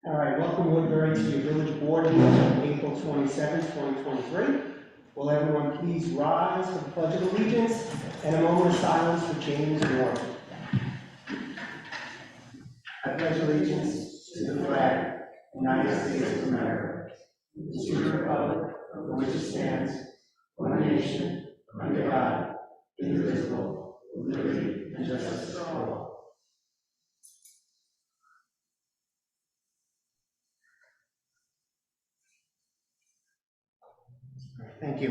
All right, welcome Woodbury to your village board meeting on April 27th, 2023. Will everyone please rise for the Pledge of Allegiance and a moment of silence for James Moore. I pledge allegiance to the flag of the United States of America, to the republic for which it stands, one nation, under God, indivisible, with liberty and justice for all. Thank you.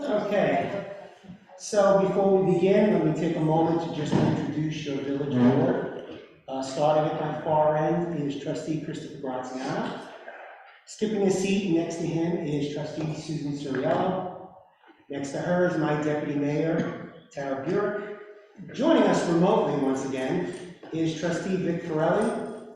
Okay, so before we begin, let me take a moment to just introduce your village board. Starting at my far end is Trustee Christopher Graziano. Skipping a seat next to him is Trustee Susan Suriello. Next to her is my Deputy Mayor, Tara Burek. Joining us remotely once again is Trustee Vic Farrelly.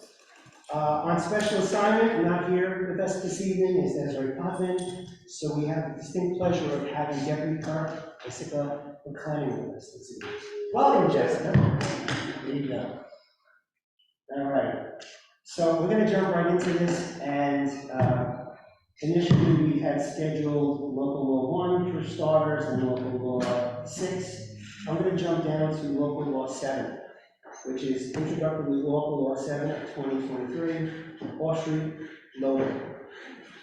On special assignment, not here with us this evening, is Desiree Potvin. So we have the distinct pleasure of having Deputy Clerk Jessica McClain with us this evening. Welcome, Jessica. There you go. All right. So we're going to jump right into this, and initially we had scheduled local law 1 for starters and local law 6. I'm going to jump down to local law 7, which is introductory local law 7 of 2023, Wall Street loading.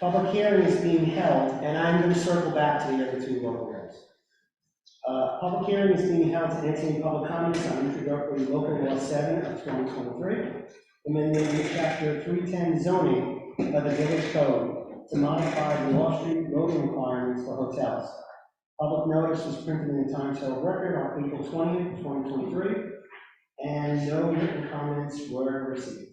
Public hearing is being held, and I'm going to circle back to the other two local laws. Public hearing is being held to entertain public comments on introductory local law 7 of 2023, amending chapter 310 zoning of the village code to modify the Wall Street loading requirements for hotels. Public notice was printed in the Times Herald Record on April 20th, 2023, and no written comments were received.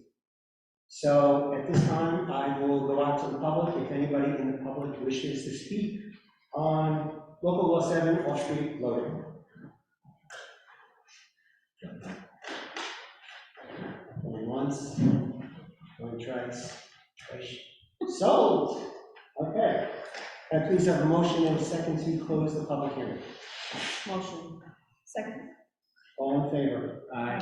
So at this time, I will go out to the public if anybody in the public wishes to speak on local law 7, Wall Street loading. Going once, going twice. Sold. Okay. Can I please have a motion and a second to close the public hearing? Motion. Second. All in favor? Aye.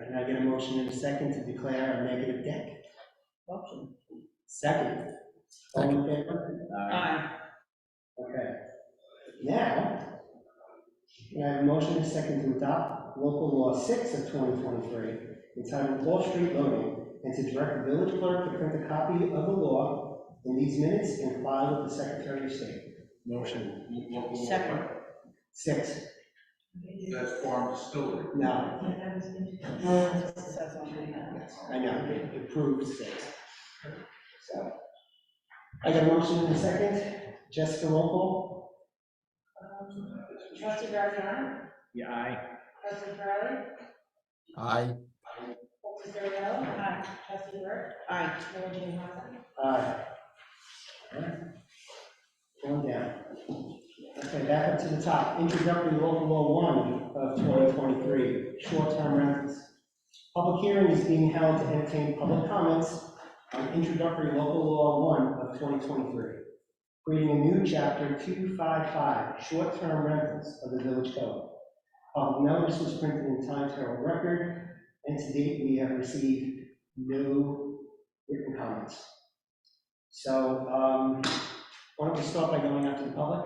Can I get a motion and a second to declare a negative deck? Motion. Second. All in favor? Aye. Okay. Now, can I have a motion and a second to adopt local law 6 of 2023 entitled Wall Street Loading, and to direct the village clerk to print a copy of the law in these minutes and file with the Secretary of State? Motion. Second. 6. That's farm distillery. No. Yes. I know, it proves 6. So, I got a motion in a second. Jessica, roll call. Trustee Graziano? Yeah, aye. Trustee Farrelly? Aye. Trustee Suriello? Aye. Trustee Burke? Aye. Mayor Jane Johnson? Aye. All right. Going down. Okay, back up to the top. Introductory local law 1 of 2023, short-term rentals. Public hearing is being held to entertain public comments on introductory local law 1 of 2023, creating a new chapter 255, short-term rentals of the village code. Public notice was printed in Times Herald Record, and to date we have received no written comments. So, why don't we start by going out to the public?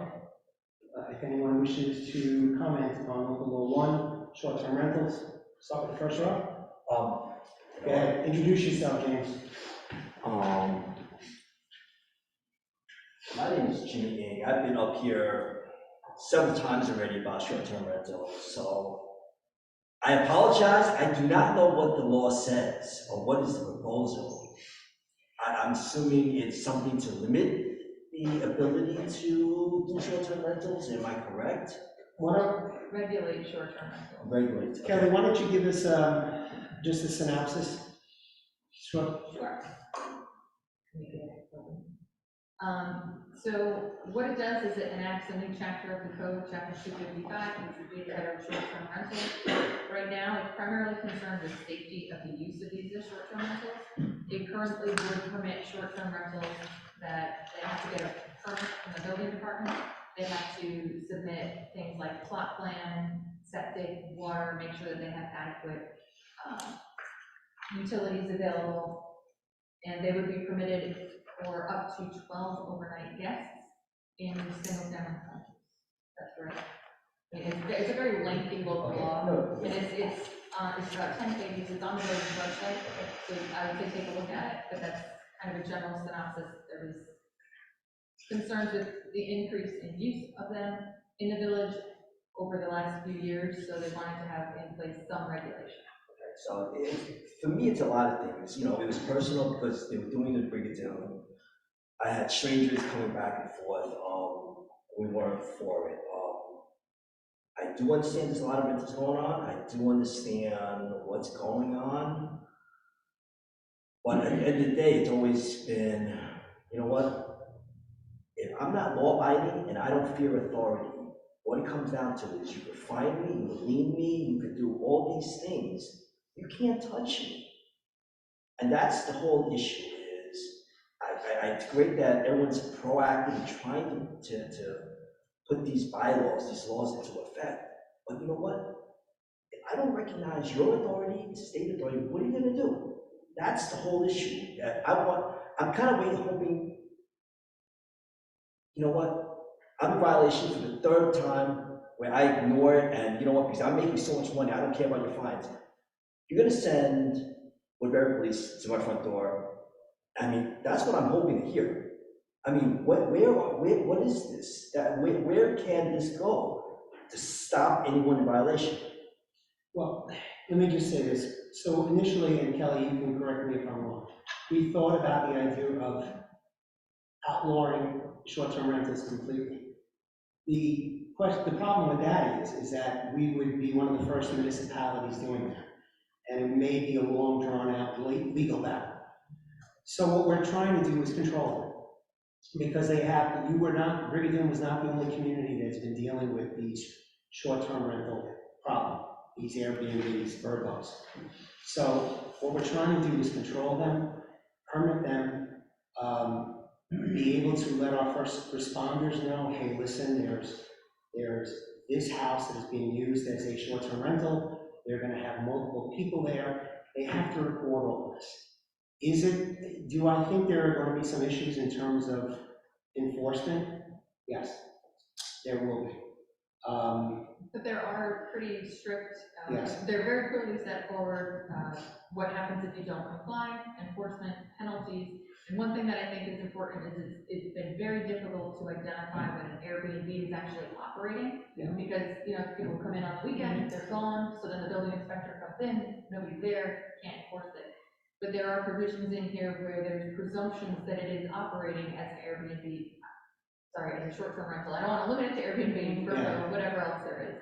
If anyone wishes to comment on local law 1, short-term rentals, start with the first row. Go ahead, introduce yourself, James. My name is Jimmy Ng. I've been up here several times already about short-term rentals, so I apologize. I do not know what the law says or what is the proposal. I'm assuming it's something to limit the ability to do short-term rentals. Am I correct? Regulate short-term rental. Regulate. Kelly, why don't you give us just a synopsis? Sure. Sure. So what it does is it enacts a new chapter of the code, chapter 255, which would be the federal short-term rental. Right now, it's primarily concerned with safety of the use of these as short-term rentals. It currently currently would permit short-term rentals that they have to get a permit from the building department. They have to submit things like plot plan, septic, water, make sure that they have adequate, utilities available. And they would be permitted for up to 12 overnight guests in single-family homes. That's right. I mean, it's a very lengthy local law, No, and it's about 10 pages, it's on the village website, so I would say take a look at it, but that's kind of a general synopsis. There was concerns with the increase in use of them in the village over the last few years, so they wanted to have in place some regulation. So for me, it's a lot of things. You know, it was personal because they were doing it, bring it down. I had strangers coming back and forth. We weren't for it. I do understand there's a lot of rentals going on. I do understand what's going on. But at the end of the day, it's always been, you know what? If I'm not law abiding and I don't fear authority, what it comes down to is you could fine me, you could lien me, you could do all these things. You can't touch me. And that's the whole issue is, it's great that everyone's proactive and trying to put these bylaws, these laws into effect. But you know what? If I don't recognize your authority, state authority, what are you gonna do? That's the whole issue that I'm kind of waiting, hoping, you know what? I'm in violation for the third time where I ignore it, and you know what, because I'm making so much money, I don't care about your fines. You're gonna send Woodbury police to my front door. I mean, that's what I'm hoping to hear. I mean, what is this? Where can this go to stop anyone in violation? Well, let me just say this. So initially, and Kelly, you can correct me if I'm wrong, we thought about the idea of outlawing short-term rentals completely. The problem with that is that we would be one of the first municipalities doing that. And it may be a long, drawn-out legal battle. So what we're trying to do is control it. Because Brigadoon was not the only community that's been dealing with these short-term rental problem, these Airbnbs, Virgos. So what we're trying to do is control them, permit them, be able to let our first responders know, hey, listen, there's this house that is being used as a short-term rental. They're gonna have multiple people there. They have to report all this. Do I think there are gonna be some issues in terms of enforcement? Yes, there will be. But there are pretty strict, Yes. they're very clearly set forward, what happens if you don't comply, enforcement, penalties. And one thing that I think is important is it's been very difficult to identify when an Airbnb is actually operating. Yeah. Because, you know, people come in on the weekend, they're gone, so then the building inspector comes in, nobody's there, can't enforce it. But there are provisions in here where there's presumptions that it is operating as an Airbnb, as a short-term rental. I don't want to limit it to Airbnb, or whatever else there is.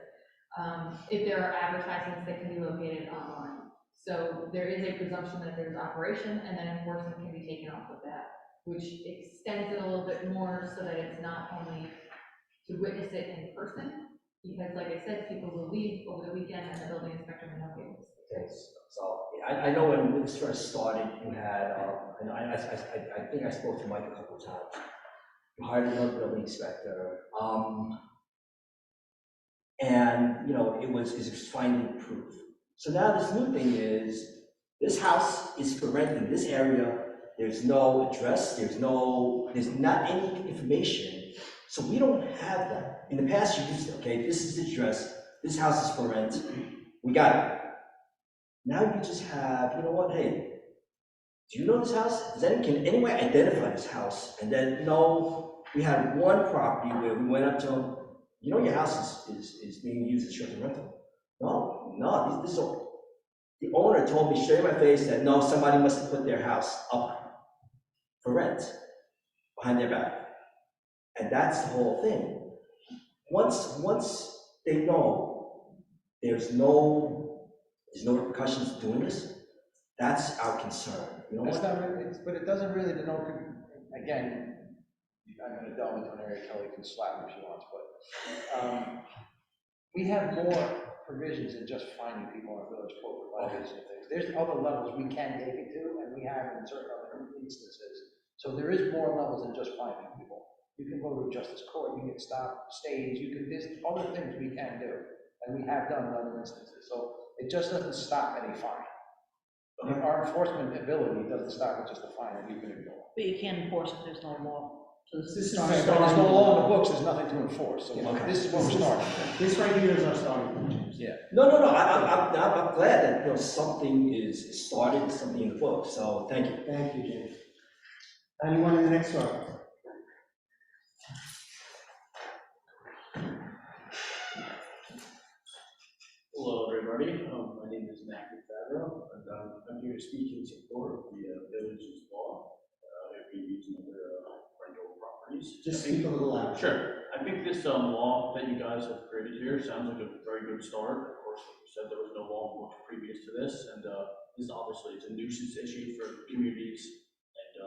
If there are advertisements that can be located online. So there is a presumption that there's operation, and then enforcement can be taken off of that, which extends it a little bit more so that it's not only to witness it in person, because like I said, people will leave over the weekend and the building inspector may not be able to. Okay, so I know when this first started, you had, and I think I spoke to Mike a couple of times. You hired another building inspector, and you know, it was finding proof. So now this new thing is, this house is for rent in this area. There's no address. There's not any information. So we don't have that. In the past, you used to, okay, this is the address. This house is for rent. We got it. Now you just have, you know what? Hey, do you know this house? Can anyone identify this house? And then, you know, we had one property where we went up to them. You know, your house is being used as short-term rental. No, this is the owner told me straight in my face that no, somebody must have put their house up for rent behind their back. And that's the whole thing. Once they know there's no repercussions to doing this, that's our concern. You know That's what? not really, but it doesn't really denote, again, I'm gonna delve into an area Kelly can slap me if she wants, but we have more provisions than just finding people in our village code for violations and things. there's other levels we can take it to, and we have in certain other instances. So there is more levels than just finding people. You can go to justice court, you can get stopped, stays, there's other things we can do, and we have done in other instances. So it just doesn't stop at a fine. Our enforcement ability doesn't stop at just a fine that you can ignore. But you can't enforce it, there's no law. So this This is is Right, the but there's no starting law in point. the books, there's nothing to enforce, so Okay. this is where we're starting. This right here is our starting point, James. Yeah. No, I'm glad that, something is started, something in the book, so thank you. Thank you, James. Anyone in the next row? Hello, everybody. My name is Matthew Favreau, and I'm here to speak in support of the village's law, Airbnbs and other rental properties. Just speak a little louder. Sure. I think this law that you guys have created here sounds like a very good start. Of course, like you said, there was no law in the book previous to this, and this obviously is a nuisance issue for communities.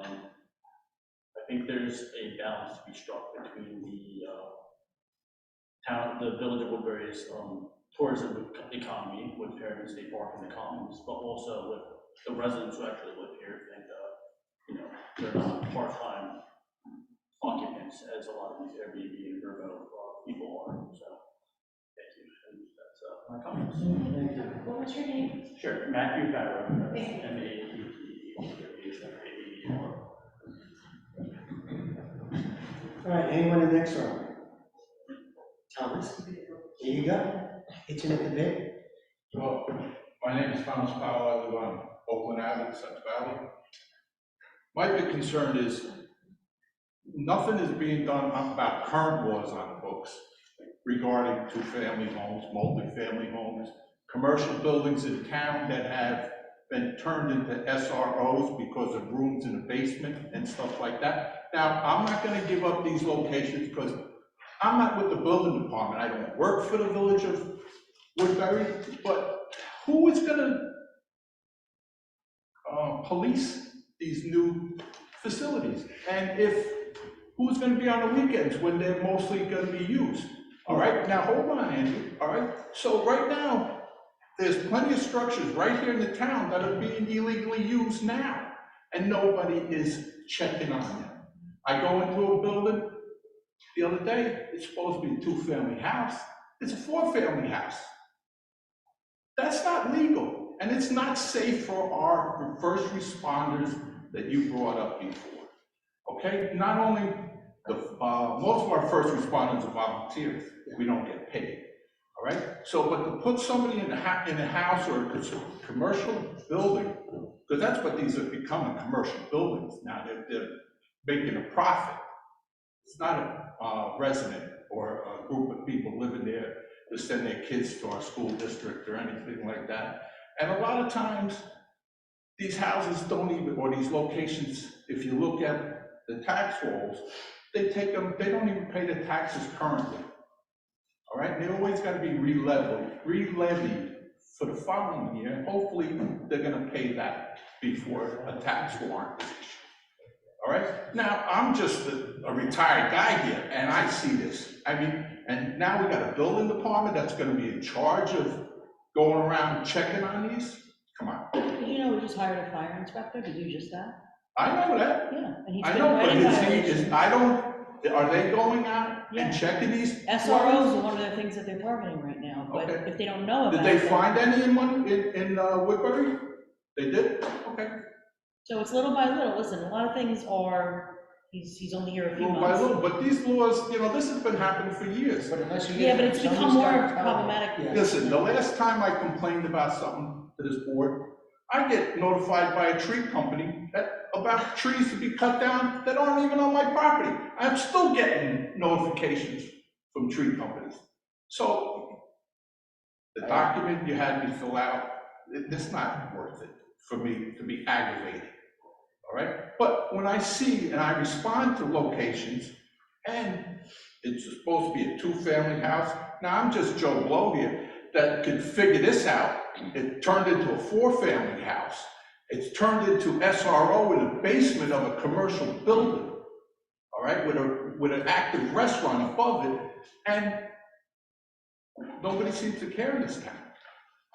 And I think there's a balance to be struck between the village of Woodbury's tourism economy with Perryman State Park and the Commons, but also with the residents who actually live here, and they're not part-time occupants as a lot of these Airbnb and Vrbo people are. So thank you, and that's my comments. Thank you. What was your name? Sure, Matthew Favreau, Thank you. M-A-T-T-E-W-F-A-V-E-R. All right, anyone in the next row? Thomas, here you go. Itching at the bit. Well, my name is Thomas Powell, I live on Oakland Avenue, Central Valley. My big concern is nothing is being done about current laws on the books regarding two-family homes, multi-family homes, commercial buildings in town that have been turned into SROs because of rooms in the basement and stuff like that. Now, I'm not gonna give up these locations because I'm not with the building department. I don't work for the village of Woodbury, but who is gonna police these new facilities? And who's gonna be on the weekends when they're mostly gonna be used? All right, now hold on, Andrew, all right? So right now, there's plenty of structures right here in the town that are being illegally used now, and nobody is checking on them. I go into a building the other day, it's supposed to be a two-family house, it's a four-family house. That's not legal, and it's not safe for our first responders that you brought up before, okay? Not only most of our first responders are volunteers, we don't get paid, all right? So, but to put somebody in a house or a commercial building, because that's what these are becoming, commercial buildings now, they're making a profit. It's not a resident or a group of people living there to send their kids to our school district or anything like that. And a lot of times, these houses don't even, or these locations, if you look at the tax rolls, they don't even pay the taxes currently. All right, they always gotta be re-levied for the following year. Hopefully, they're gonna pay that before a tax warrant is issued. All right, now I'm just a retired guy here, and I see this. I mean, and now we got a building department that's gonna be in charge of going around checking on these? Come on. Did you know we just hired a fire inspector to do just that? I know that. Yeah, and he's I been know, but writing violations. are they going out Yeah. and checking these? SROs are one of the things that they're targeting right now, but Okay. if they don't know Did about they it, find any in Woodbury? They did? Okay. so it's little by little. Listen, a lot of things are, he's only here a few Little by months. little, but these laws, this has been happening for years. But unless you get. Yeah, but it's become somebody's more gotta tell them. problematic. Yeah. Listen, the last time I complained about something to this board, I get notified by a tree company about trees to be cut down that aren't even on my property. I'm still getting notifications from tree companies. So the document you had me fill out, it's not worth it for me to be aggravated, all right? But when I see and I respond to locations, and it's supposed to be a two-family house, now I'm just Joe Blow here, that could figure this out. It turned into a four-family house. It's turned into SRO in the basement of a commercial building, all right, with an active restaurant above it, and nobody seems to care in this town.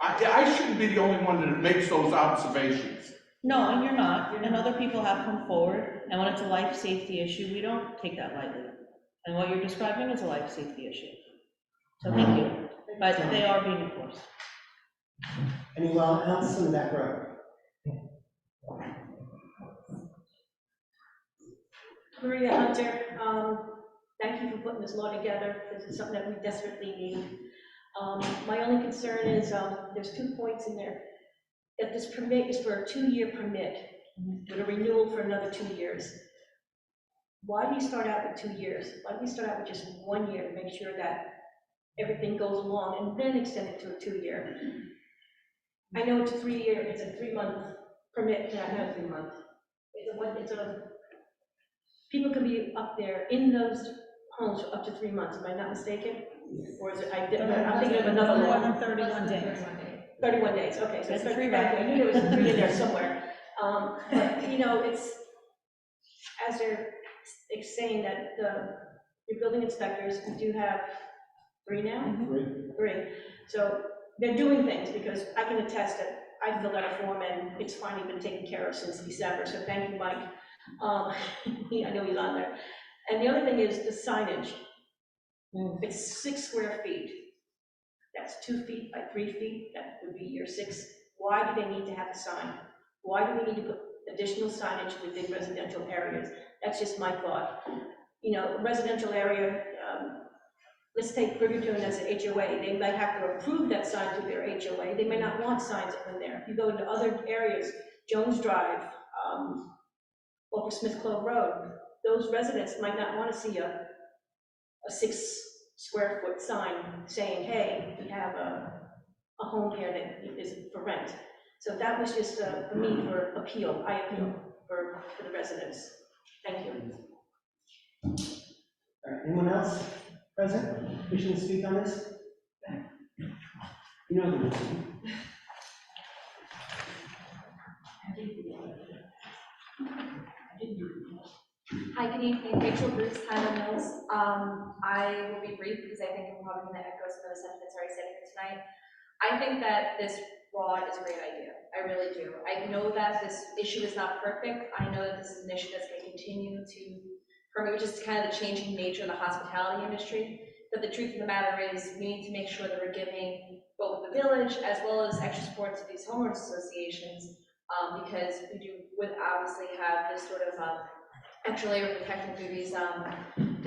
I shouldn't be the only one that makes those observations. No, and you're not, and other people have come forward, and when it's a life safety issue, we don't take that lightly. And what you're describing is a life safety issue. So thank you, but they are being enforced. Anyone else in the back row? Maria Hunter, thank you for putting this law together. This is something that we desperately need. My only concern is, there's 2 points in there. If this permit is for a 2-year permit, with a renewal for another 2 years, why do you start out with 2 years? Why don't you start out with just 1 year to make sure that everything goes along and then extend it to a 2-year? I know it's a 3-year, it's a 3-month permit, not 3 months. People can be up there in those homes for up to 3 months, am I not mistaken? Or is it, I'm thinking of another More law. than 31 days. 31 days, okay, so It's it's a free 30, I ride. knew there was a 3 in there somewhere. But, you know, it's, as they're saying that your building inspectors, we do have 3 now? Great. 3. So they're doing things, because I can attest that I filled out a form and it's finally been taken care of since December, so thank you, Mike. I know he's on there. And the other thing is the signage. It's 6 square feet. That's 2 feet by 3 feet, that would be your 6. Why do they need to have a sign? Why do we need to put additional signage within residential areas? That's just my thought. You know, residential area, let's take Bridgerton as an HOA. They might have to approve that sign through their HOA. They may not want signs up in there. If you go into other areas, Jones Drive, over Smith Clove Road, those residents might not want to see a 6 square foot sign saying, hey, we have a home here that is for rent. So that was just for me for appeal. I appeal for the residents. Thank you. All right, anyone else present wishing to speak on this? You know the routine. Hi, good evening. Rachel Bruce, Highland Mills. I will be brief because I think I'm probably going to echo some of the sentiments already said here tonight. I think that this law is a great idea. I really do. I know that this issue is not perfect. I know that this is an issue that's going to continue to permeate, which is kind of the changing nature of the hospitality industry. But the truth of the matter is we need to make sure that we're giving both the village as well as extra support to these homeowners associations because we would obviously have this sort of extra layer of protection through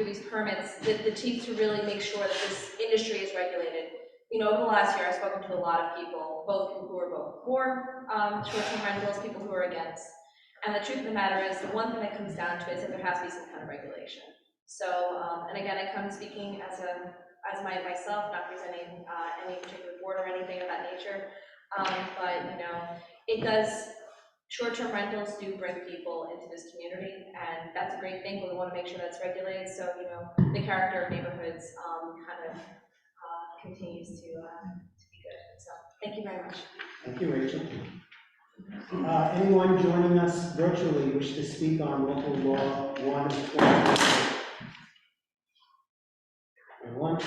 these permits, the teeth to really make sure that this industry is regulated. You know, over the last year, I've spoken to a lot of people, both people who are both for short-term rentals, people who are against. And the truth of the matter is, the one thing that comes down to it is that there has to be some kind of regulation. So, and again, I come speaking as myself, not presenting any particular board or anything of that nature. But you know, it does. Short-term rentals do bring people into this community, and that's a great thing, but we want to make sure that's regulated, so, you know, the character of neighborhoods kind of continues to be good. So, thank you very much. Thank you, Rachel. Anyone joining us virtually wish to speak on local law 1 of 2023? Anyone?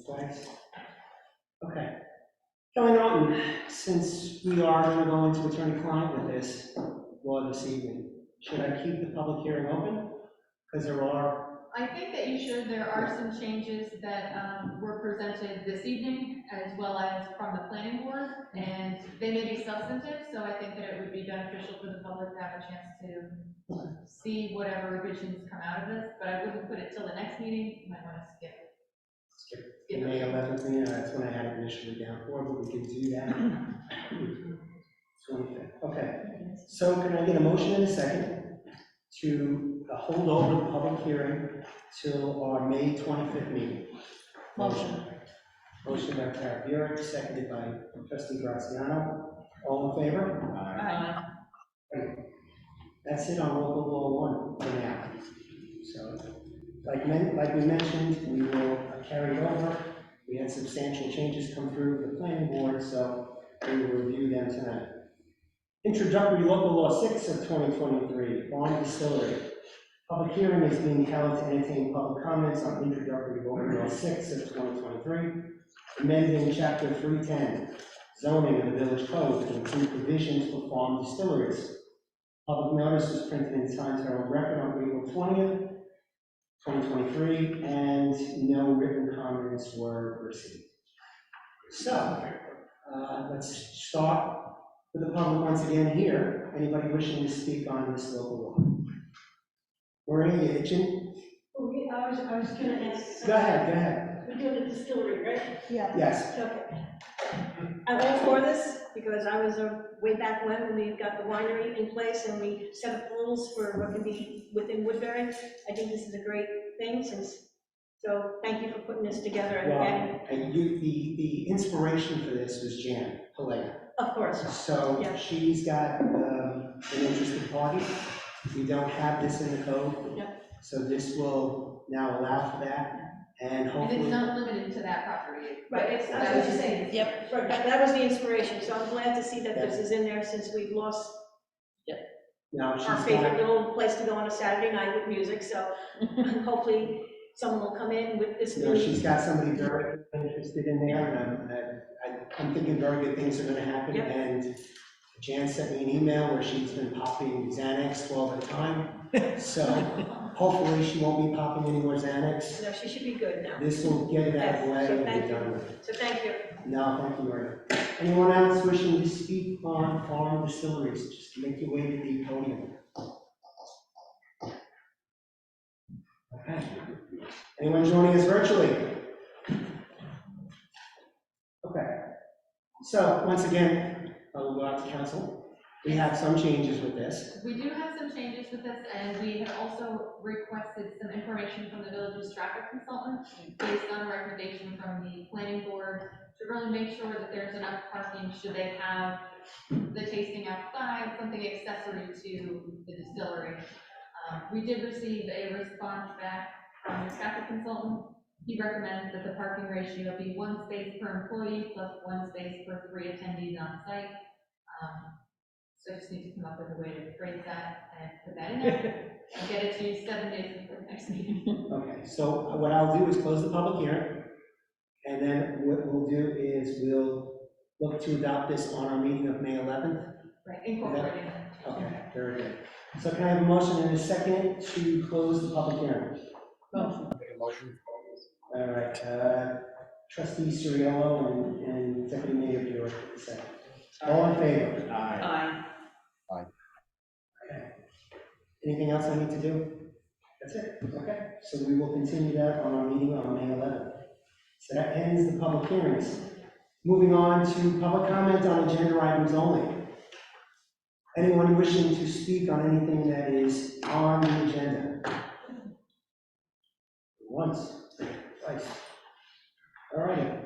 Twice? Okay. Kelly Norton, since we are going to go into attorney-client with this law this evening, should I keep the public hearing open? Because there are... I think that you should. There are some changes that were presented this evening, as well as from the planning board, and they may be substantive, so I think that it would be beneficial for the public to have a chance to see whatever revisions come out of this, but I wouldn't put it till the next meeting. You might want to skip. The May 11th meeting, that's when I had it initially down for, but we can do that. 25th. Okay. So can I get a motion in a second to hold over the public hearing till our May 25th meeting? Motion. Motion by Pat Burek, seconded by Trustee Graziano. All in favor? Aye. That's it on local law 1 for now. So, like we mentioned, we will carry it over. We had substantial changes come through the planning board, so we will review them tonight. Introductory local law 6 of 2023, Bond Distillery. Public hearing is being held to entertain public comments on introductory local law 6 of 2023. amending chapter 310, zoning of the village code to include provisions for farm distilleries. Public notice was printed in Times Herald Record on April 20th, 2023, and no written comments were received. So, let's start with the public once again here. Anybody wishing to speak on this local law? Maureen, you itching? Oh, yeah, I was gonna ask. Go ahead. We're doing a distillery, right? Yeah. Yes. Okay. I'm all for this, because I was way back when we got the winery in place and we set up rules for what can be within Woodbury. I think this is a great thing, so thank you for putting this together and getting, Well, and the inspiration for this was Jan Palea. of course. So Yeah. she's got an interested party. We don't have this in the code. Yep. So this will now allow for that, and And hopefully. it's not limited to that property. Right, it's, I That was was just saying, Yep. right, that was the inspiration, so I'm glad to see that this is in there since we've lost Now she's our favorite got, little place to go on a Saturday night with music, so hopefully someone will come in with this you know, new. she's got somebody very interested in there, and I'm thinking very good things are gonna happen. Yep. And Jan sent me an email where she's been popping Xanax 12 at a time. So hopefully she won't be popping any more Xanax. No, she should be good now, This will get it out of the way So and thank be you. done with it. so thank you. No, thank you, Maria. Anyone else wishing to speak on farm distilleries, just make your way to the podium. Okay. Anyone joining us virtually? Okay. So, once again, I will go out to council. We have some changes with this. We do have some changes with this, and we have also requested some information from the village's traffic consultant based on recommendation from the planning board to really make sure that there's enough parking should they have the tasting outside, something accessory to the distillery. We did receive a response back from the traffic consultant. He recommends that the parking ratio be 1 space per employee plus 1 space per 3 attendees on site. So I just need to come up with a way to phrase that and put that in there and get it to you 7 days before the next meeting. Okay, so what I'll do is close the public hearing, and then what we'll do is we'll look to adopt this on our meeting of May 11th. Right, incorporating it. Okay, very good. So can I have a motion and a second to close the public hearing? Motion. Make a motion. All right, trustee Suriello and deputy mayor Buick, second. All in favor? Aye. Okay. Anything else I need to do? That's it, okay. So we will continue that on our meeting on May 11th. So that ends the public hearings. Moving on to public comment on agenda items only. Anyone wishing to speak on anything that is on the agenda? Once, twice. All right,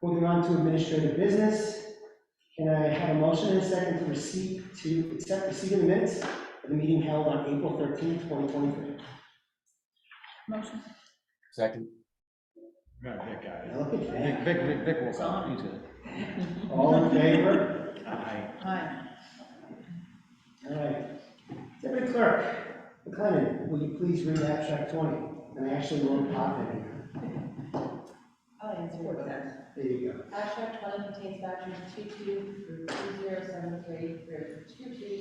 moving on to administrative business. Can I have a motion and a second to accept receipt of the minutes of the meeting held on April 13th, 2023? Motion. Second. Now look at that. Vic will come, he's good. All in favor? Aye. All right. Deputy Clerk McLennan, will you please read abstract 20? And I actually wrote part of it in here. I'll answer that. There you go. Abstract 20 contains statutes 22 through 2073 through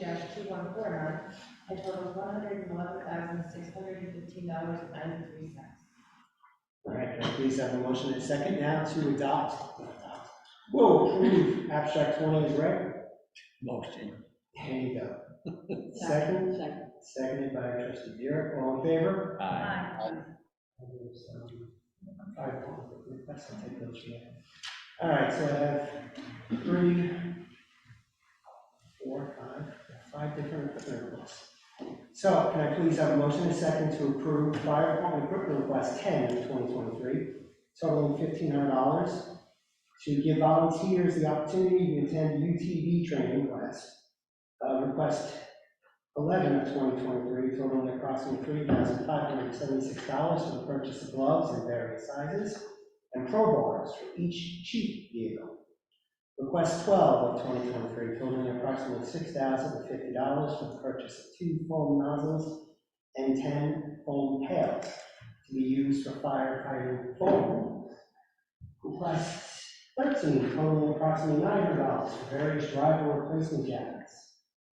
22-2149, and totals $111,615.93. All right, can I please have a motion and a second now to approve abstract 20 is read? Motion. There you go. Second? Seconded by trustee Buick, all in favor? Aye. Let's take those again. All right, so I have 3, 4, 5 different equipment requests. So can I please have a motion and a second to approve fire department equipment request 10 in 2023, totaling $1,500 to give volunteers the opportunity to attend UTV training class. Request 11 of 2023, totaling approximately $3,576 for the purchase of gloves in various sizes and pro bars for each chief vehicle. Request 12 of 2023, totaling approximately $6,050 for the purchase of 2 foam nozzles and 10 foam pails to be used for firefighting foam. Request 13, totaling approximately $900 for various driver replacement jackets.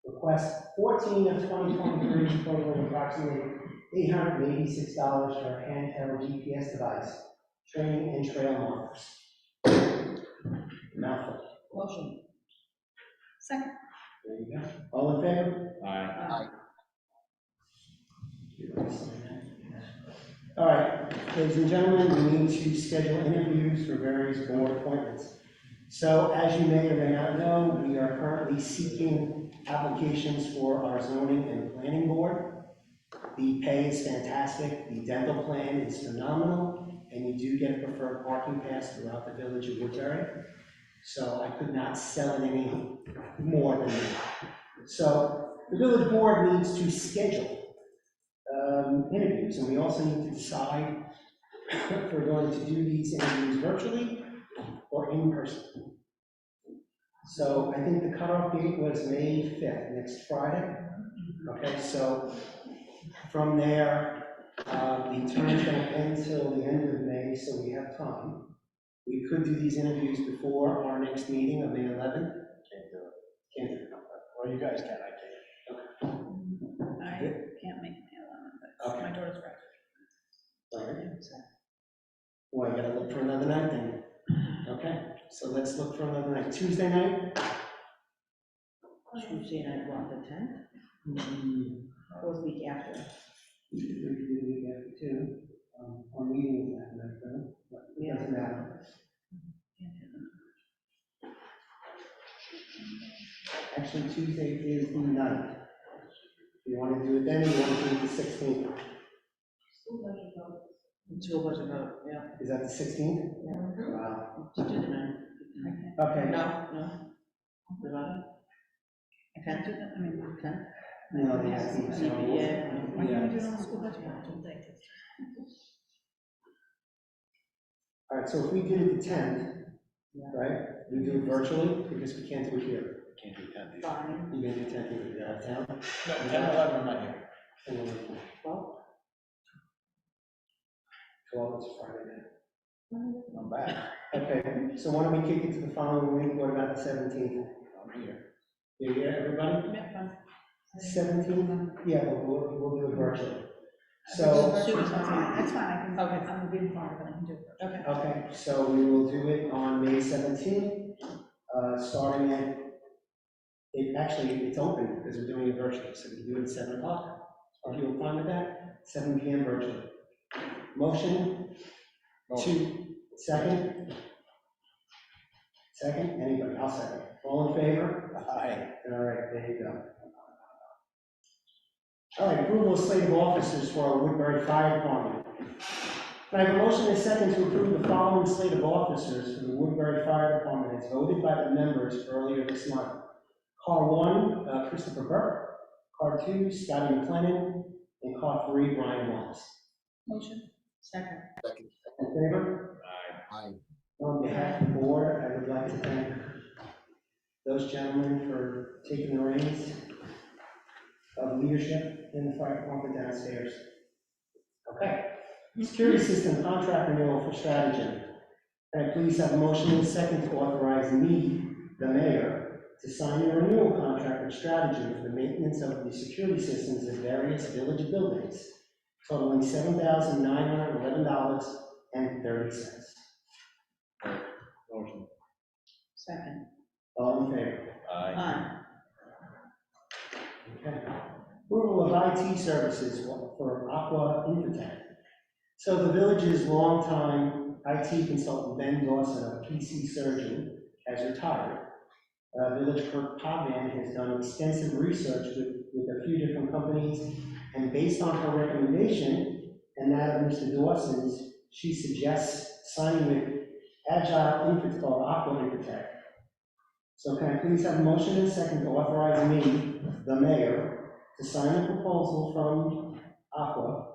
Request 14 of 2023, totaling approximately $886 for a handheld GPS device, training and trail markers. Mouthful. Motion. Second. There you go. All in favor? Aye. All right, ladies and gentlemen, we need to schedule interviews for various board appointments. So as you may or may not know, we are currently seeking applications for our zoning and planning board. The pay is fantastic, the dental plan is phenomenal, and you do get a preferred parking pass throughout the village of Woodbury. So I could not sell it any more than that. So the village board needs to schedule interviews, and we also need to decide if we're going to do these interviews virtually or in person. So I think the cutoff date was May 5th, next Friday. Okay, so from there, the term's going to end until the end of May, so we have time. We could do these interviews before our next meeting of May 11th. Can't do it. Can't do it. Well, you guys can, I can't. I can't make the 11th, but Okay. my daughter's practicing. All right. Well, you gotta look for another night then. Okay, so let's look for another night. Tuesday night? Tuesday night, what, the 10th? Or the week after? We could do the week after too. Our meeting is that night though, but it doesn't matter. Actually, Tuesday is the 9th. You wanna do it then, or you wanna do it the 16th? School budget vote, yeah. Is that the 16th? Yeah. Wow. Let's do the 9th. Okay. No. The 11th? I can't do that, I mean, 10th? No, they have to. Yeah. Why Yeah. can't we do it on the school budget vote? I don't think. All right, so if we did the 10th, right, we do it virtually, because we can't do it here. Can't do 10. Fine. You can do 10th, you can do out of town. No, 10, 11, I'm not here. 12? 12 is Friday night. I'm back. Okay, so why don't we kick it to the following week, what about the 17th? I'm here. You here, everybody? Yeah, fine. 17th? Yeah, but we'll do it virtually. So, That's fine, I can, okay, I'm a big part, but I can do it. Okay. okay, so we will do it on May 17th, starting at, it's open because we're doing it virtually, so we do it at 7 o'clock. Are you fine with that? 7 p.m. virtually. Motion? Second? Second? Anybody? I'll second. All in favor? Aye. All right, there you go. All right, approval of slate of officers for our Woodbury Fire Department. Can I have a motion and a second to approve the following slate of officers for the Woodbury Fire Department as voted by the members earlier this month? Car 1, Christopher Burke. Car 2, Scotty McLennan. And Car 3, Brian Wallace. Motion. Second. In favor? Aye. On behalf of the board, I would like to thank those gentlemen for taking the reins of leadership in the fire department downstairs. Okay. Security system contract renewal for Strategy. Can I please have a motion and a second to authorize me, the mayor, to sign a renewal contract with Strategy for the maintenance of the security systems at various village buildings, totaling $7,911.30. Motion. Second. All in favor? Aye. Okay. Approval of IT services for Aqua Infotech. So the village's longtime IT consultant, Ben Dawson, a PC surgeon, has retired. Village clerk Podman has done extensive research with a few different companies, and based on her recommendation and that of Mr. Dawson's, she suggests signing with Agile Infotech, or Aqua Infotech. So can I please have a motion and a second to authorize me, the mayor, to sign a proposal from Aqua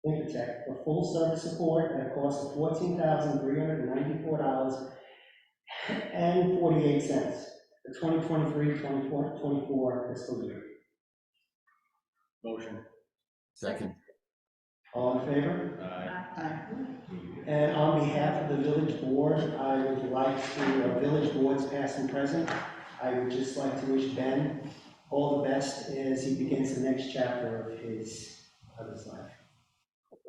Infotech for full service support at a cost of $14,394.48 for 2023-24 fiscal year. Motion. Second. All in favor? Aye. And on behalf of the village board, I would like to, village boards past and present, I would just like to wish Ben all the best as he begins the next chapter of his life.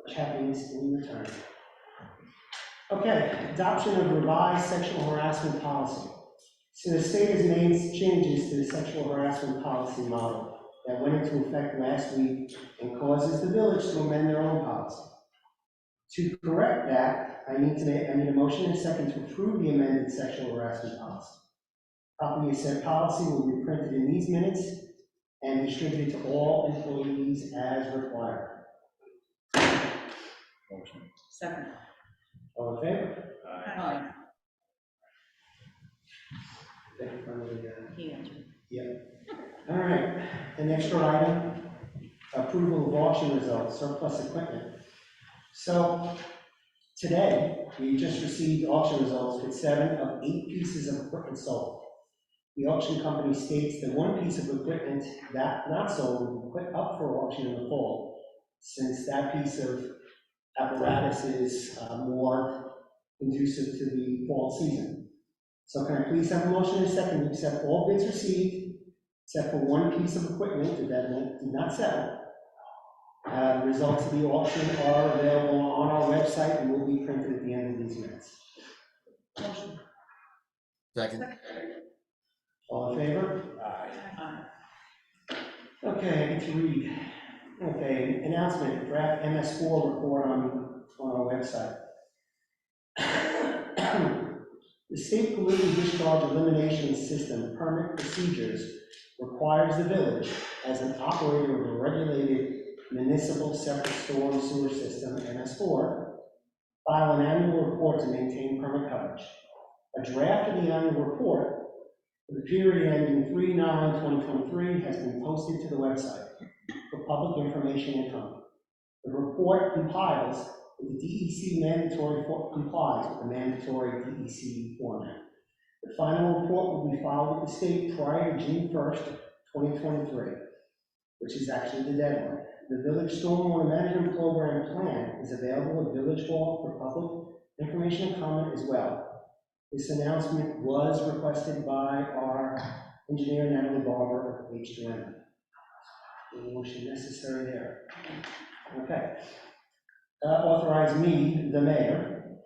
Much happiness in return. Okay, adoption of revised sexual harassment policy. So the state has made changes to the sexual harassment policy model that went into effect last week and causes the village to amend their own policy. To correct that, I need a motion and a second to approve the amended sexual harassment policy. Copy of said policy will be printed in these minutes and distributed to all employees as required. Motion. Second. All in favor? Aye. He answered. All right, an extra item, approval of auction results, surplus equipment. So today, we just received auction results with 7 of 8 pieces of equipment sold. The auction company states that one piece of equipment that not sold will be put up for auction in the fall, since that piece of apparatus is more conducive to the fall season. So can I please have a motion and a second to accept all bids received, except for one piece of equipment that did not sell. Results of the auction are available on our website and will be printed at the end of these minutes. Motion. Second. All in favor? Aye. Okay, I get to read. Okay, announcement, draft MS4 report on our website. The state pollutant discharge elimination system permit procedures requires the village, as an operator of a regulated municipal septic storm sewer system, MS4, file an annual report to maintain permit coverage. A draft of the annual report for the period ending 3/9/2023 has been posted to the website for public information and comment. The report compiles with the DEC complies with the mandatory DEC format. The final report will be filed with the state prior to June 1st, 2023, which is actually the deadline. The Village Stormwater Management Program plan is available at Village Hall for public information and comment as well. This announcement was requested by our engineer, Natalie Barber of H2M. The motion necessary there. Okay. Authorize me, the mayor,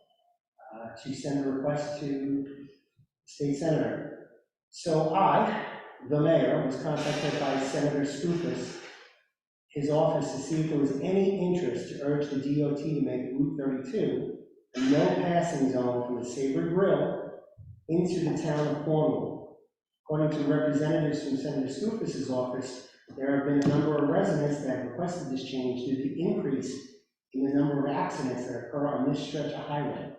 to send a request to the state senator. So I, the mayor, was contacted by Senator Skoufis, his office, to see if there was any interest to urge the DOT to make Route 32 a no passing zone from the Sabre Grill into the town of Cornwall. According to representatives from Senator Skoufis' office, there have been a number of residents that have requested this change due to the increase in the number of accidents that occur on this stretch of highway.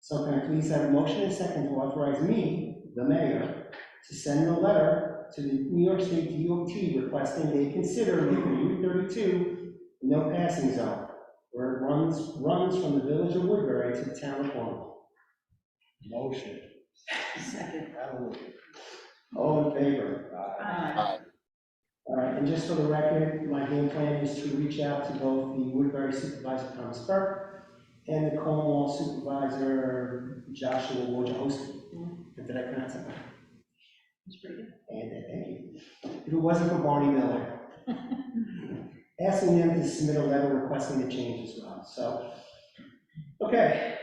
So can I please have a motion and a second to authorize me, the mayor, to send a letter to the New York State DOT requesting they consider making Route 32 a no passing zone, where it runs from the village of Woodbury to the town of Cornwall. Motion. Second. All in favor? Aye. All right, and just for the record, my game plan is to reach out to both the Woodbury Supervisor Thomas Burke and the Cornwall Supervisor Joshua Wojciechowski. Did I pronounce that right? That's pretty good. And thank you. If it wasn't for Barney Miller, asking them to submit a letter requesting a change as well. So, okay.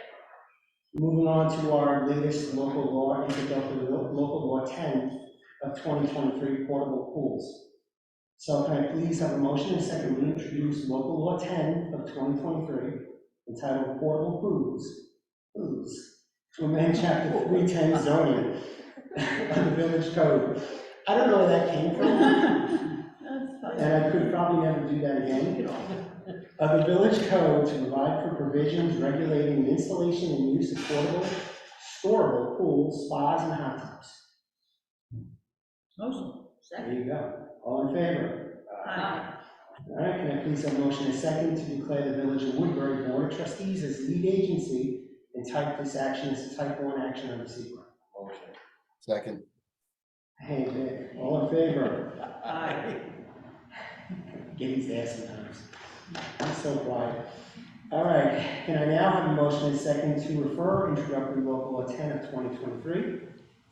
Moving on to our latest local law, introductory local law 10 of 2023, portable pools. So can I please have a motion and a second to introduce local law 10 of 2023, entitled portable pools, to amend chapter 310 zoning of the village code. I don't know where that came from, That's fine. and I could probably never do that again. Of the village code to provide for provisions regulating the installation and use of portable, storable pools, spas, and hot tubs. Motion. There Second. you go. All in favor? Aye. All right, can I please have a motion and a second to declare the Village of Woodbury Board of Trustees as lead agency and type this action as a type 1 action on the secret? Motion. Second. Hey, Nick, all in favor? Aye. Get his ass sometimes. I'm so quiet. All right, can I now have a motion and second to refer introductory local law 10 of 2023,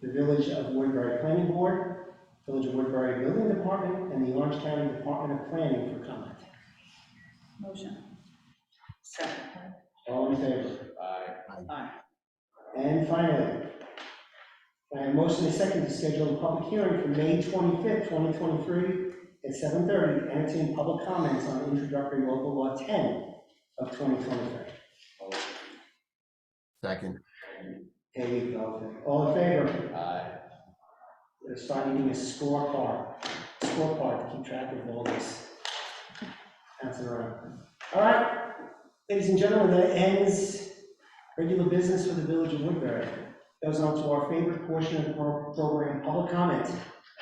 the Village of Woodbury Planning Board, Village of Woodbury Building Department, and the Orange County Department of Planning for comment? Motion. Second. All in favor? Aye. And finally, I have a motion and second to schedule a public hearing for May 25th, 2023 at 7:30 to entertain public comments on introductory local law 10 of 2023. Second. There you go. All in favor? Aye. We're starting needing a scorecard to keep track of all this. Bouncing around. All right, ladies and gentlemen, that ends regular business for the Village of Woodbury. Goes on to our favorite portion of the program, public comment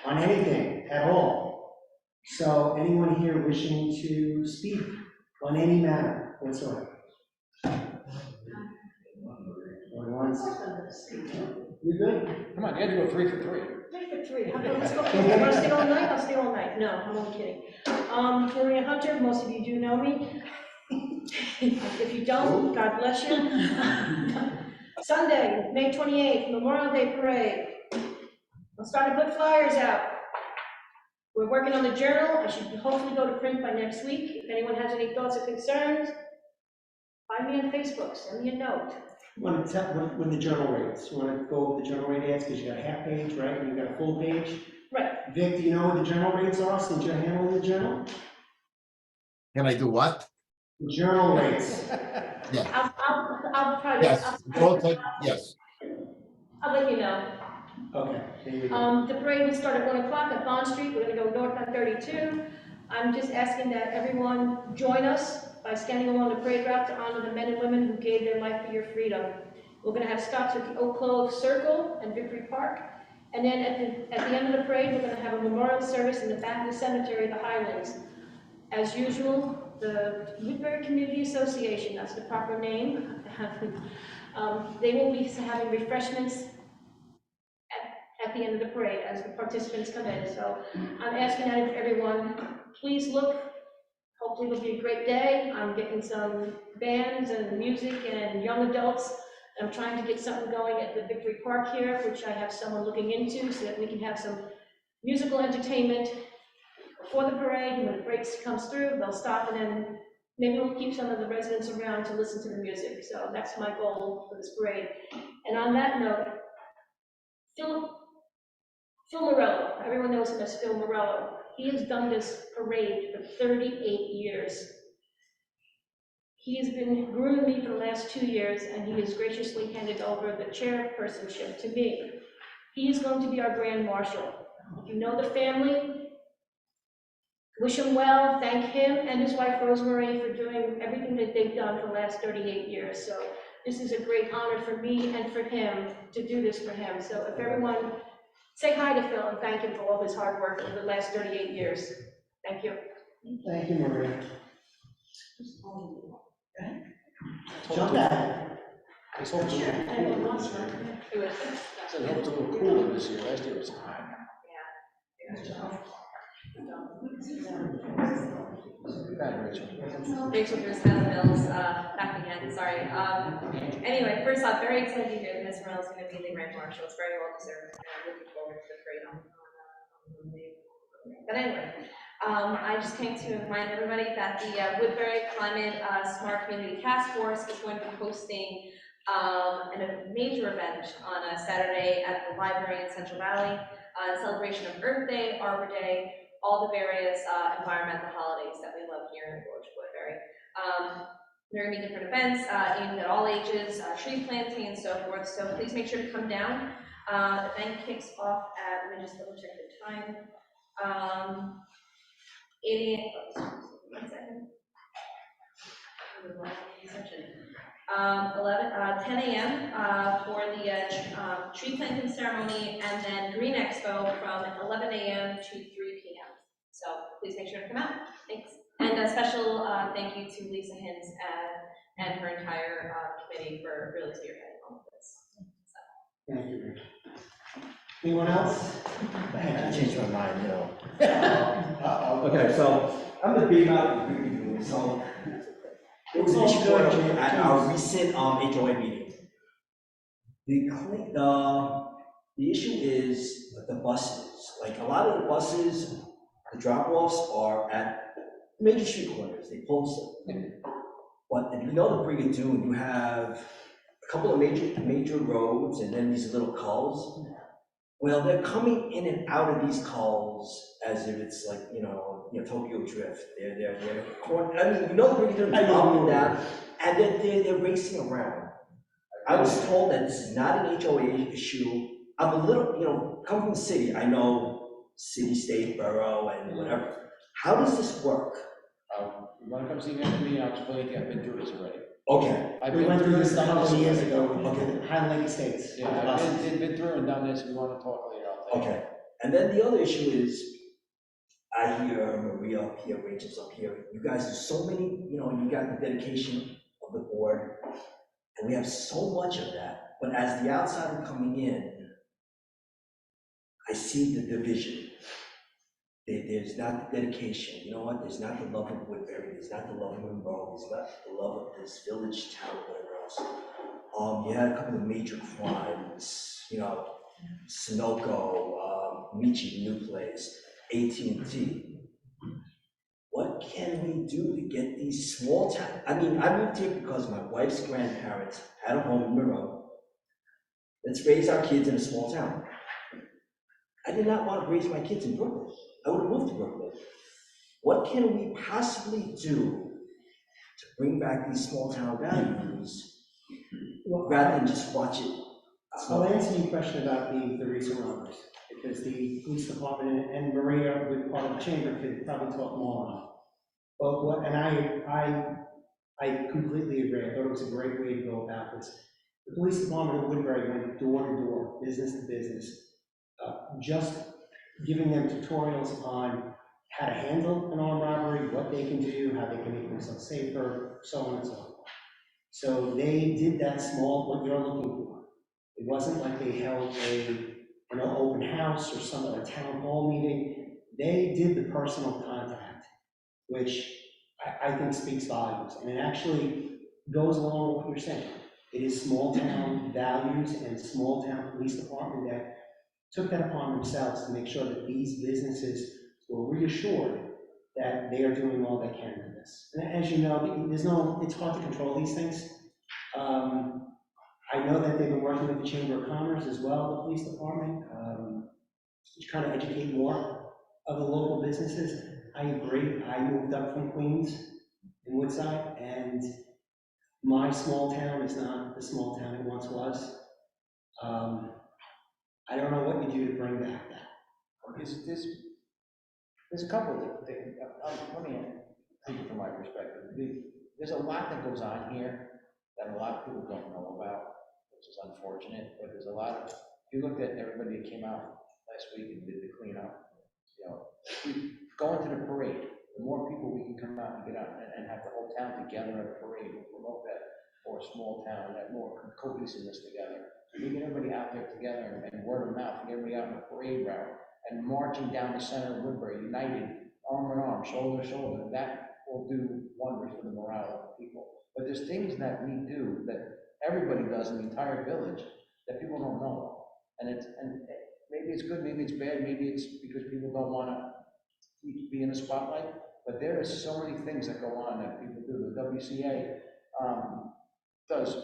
on anything at all. So anyone here wishing to speak on any matter whatsoever? Going once. You good? Come on, you had to go 3 for 3. 3 for 3, how about, let's go, you wanna stay all night? I'll stay all night, no, I'm only kidding. Maria Hunter, most of you do know me. If you don't, God bless you. Sunday, May 28th, Memorial Day Parade. I'm starting to put flyers out. We're working on the journal, I should hopefully go to print by next week. If anyone has any thoughts or concerns, find me on Facebook, send me a note. You want to tell when the journal rates? You want to go over the journal rate ads because you got a half page, right? And you got a full page. Right. Vic, do you know what the journal rates are since you're handling the journal? Can I do what? The journal rates. I'll try to. Yes, well, yes. I'll let you know. Okay, there you go. The parade will start at 1 o'clock at Bond Street. We're gonna go north on 32. I'm just asking that everyone join us by standing along the parade route to honor the men and women who gave their life for your freedom. We're gonna have stops at the Oak Clove Circle and Victory Park. And then at the end of the parade, we're gonna have a memorial service in the back of the cemetery, the Highlands. As usual, the Woodbury Community Association, that's the proper name, they will be having refreshments at the end of the parade as the participants come in. So I'm asking everyone, please look. Hopefully it'll be a great day. I'm getting some bands and music and young adults. I'm trying to get something going at the Victory Park here, which I have someone looking into so that we can have some musical entertainment before the parade. And when the breaks comes through, they'll stop and then maybe we'll keep some of the residents around to listen to the music. So that's my goal for this parade. And on that note, Phil Morello, everyone knows him as Phil Morello. He has done this parade for 38 years. He has been grooming me for the last 2 years, and he has graciously handed over the chairpersonship to me. He is going to be our Grand Marshal. If you know the family, wish him well, thank him and his wife Rosemary for doing everything that they've done for the last 38 years. So this is a great honor for me and for him to do this for him. So if everyone, say hi to Phil and thank him for all his hard work over the last 38 years. Thank you. Thank you, Maria. Jump at it. Let's hope it's a little cooler this year. Last year was hot. Rachel Bruce Mills, back again, sorry. Anyway, first off, very excited to hear that Ms. Morel is going to be the Grand Marshal. It's very well deserved, and I'm looking forward to the parade on Monday. But anyway, I just came to remind everybody that the Woodbury Climate Smart Community Task Force is going to be hosting a major event on a Saturday at the library in Central Valley, celebration of Earth Day, Arbor Day, all the various environmental holidays that we love here in the Village of Woodbury. There are going to be different events aimed at all ages, tree planting and so forth, so please make sure to come down. The event kicks off at, let me just double check the time, 8 a.m. Oh, 1 second. 10 a.m. For the tree planting ceremony, and then Green Expo from 11 a.m. to 3 p.m. So please make sure to come out. Thanks. And a special thank you to Lisa Hins and her entire committee for really spearheading all of this. So. Thank you, Rachel. Anyone else? I changed my mind, you know. Okay, so I'm the B Mountain Green So, there was an It's issue all brought good, up Jim, at our please. recent HOA meeting. The issue is the buses, like a lot of the buses, the drop-offs are at major street corners, they post them. But if you know the Brigadoon, you have a couple of major roads and then these little culls. Well, they're coming in and out of these culls as if it's like, Tokyo Drift. They're I mean, you know the Brigadoon, I up know. and down, and then they're racing around. I was told that this is not an HOA issue. I'm a little, come from the city, I know city, state, borough, and whatever. How does this work? You wanna come see me after me, I'll explain to you, I've been through this already. Okay, We went through this a done couple of years already. ago, with the Highland Lake Estates. Yeah, I've been through and done this, if you wanna talk later, I'll tell you. okay. And then the other issue is, I hear Maria up here, Rachel's up here, you guys do so many, you got the dedication of the board, and we have so much of that, but as the outsider coming in, I see the division. There's not the dedication, you know what, there's not the love of Woodbury, there's not the love of Monroe, there's not the love of this village, town, whatever else. You had a couple of major crimes, Sunoco, Michi, the new place, AT&T. What can we do to get these small town, I mean, I moved here because my wife's grandparents had a home in Monroe. Let's raise our kids in a small town. I did not want to raise my kids in Brooklyn. I would have moved to Brooklyn. What can we possibly do to bring back these small town values rather than just watch it? I'll answer your question about the recent robberies, because the police department and Maria, with part of the chamber, could probably talk more on it. But I completely agree. I thought it was a great way to go about this. The police department of Woodbury went door to door, business to business, just giving them tutorials on how to handle an armed robbery, what they can do, how they can make themselves safer, so on and so forth. So they did that what you're looking for. It wasn't like they held an open house or some other town hall meeting. They did the personal contact, which I think speaks volumes, and it actually goes along with what you're saying. It is small town values and small town police department that took that upon themselves to make sure that these businesses were reassured that they are doing all they can for this. And as you know, it's hard to control these things. I know that they've been working with the Chamber of Commerce as well, the police department, to try to educate more of the local businesses. I agree. I moved up from Queens in Woodside, and my small town is not the small town it once was. I don't know what you do to bring back that. There's a couple of things, let me take it from my perspective. There's a lot that goes on here that a lot of people don't know about, which is unfortunate, but there's a lot of, if you looked at everybody that came out last week and did the cleanup, going to the parade, the more people we can come out and get out and have the whole town together at a parade, we'll promote that for a small town, that more cohesiveness together. We get everybody out there together and word of mouth, and get everybody out in a parade route and marching down the center of Woodbury, united, arm in arm, shoulder to shoulder. That will do wonders for the morale of the people. But there's things that we do that everybody does in the entire village that people don't know. And maybe it's good, maybe it's bad, maybe it's because people don't want to be in the spotlight. But there is so many things that go on that people do. The WCA does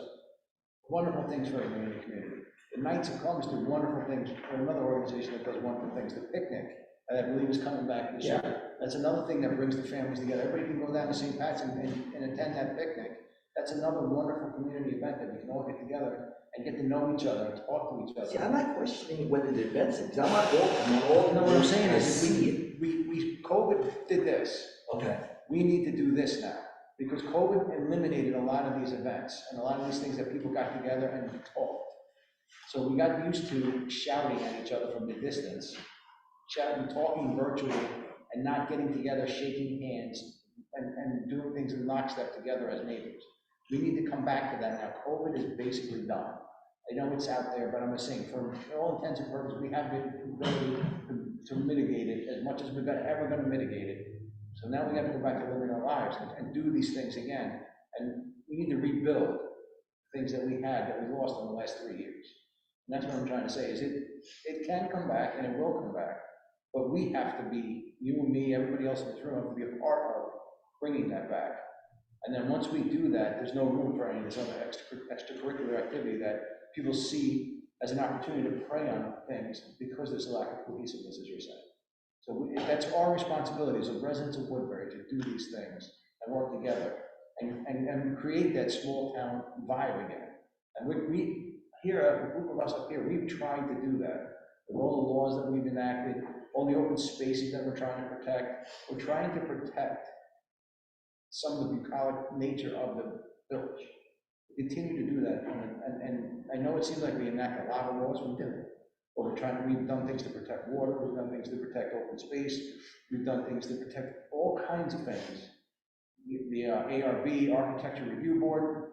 wonderful things for everyone in the community. The Knights of Columbus do wonderful things, or another organization that does wonderful things. The picnic, that I believe is coming back this year. That's another thing that brings the families together. Everybody can go down to St. Pat's and attend that picnic. That's another wonderful community event that we can all get together and get to know each other and talk to each other. See, I'm not questioning whether the events, because I'm not all. No, what I'm saying I is, see we COVID did this. Okay. We need to do this now, because COVID eliminated a lot of these events and a lot of these things that people got together and talked. So we got used to shouting at each other from the distance, shouting, talking virtually, and not getting together, shaking hands, and doing things in lockstep together as neighbors. We need to come back to that now. COVID is basically done. I know it's out there, but I'm just saying, for all intents and purposes, we have the ability to mitigate it as much as we're ever going to mitigate it. So now we gotta go back to living our lives and do these things again. And we need to rebuild things that we had that we lost in the last 3 years. And that's what I'm trying to say, is it can come back and it will come back. But we have to be, you and me, everybody else in this room, have to be a part of bringing that back. And then once we do that, there's no room for any of this other extracurricular activity that people see as an opportunity to prey on things because there's a lack of cohesiveness, as you're saying. So that's our responsibility as residents of Woodbury to do these things and work together and create that small town vibe again. And we here, a group of us up here, we've tried to do that. With all the laws that we've enacted, all the open spaces that we're trying to protect, we're trying to protect some of the bucolic nature of the village. We continue to do that, and I know it seems like we enact a lot of laws, we do. But we've done things to protect water, we've done things to protect open space, we've done things to protect all kinds of things. The ARB, Architecture Review Board,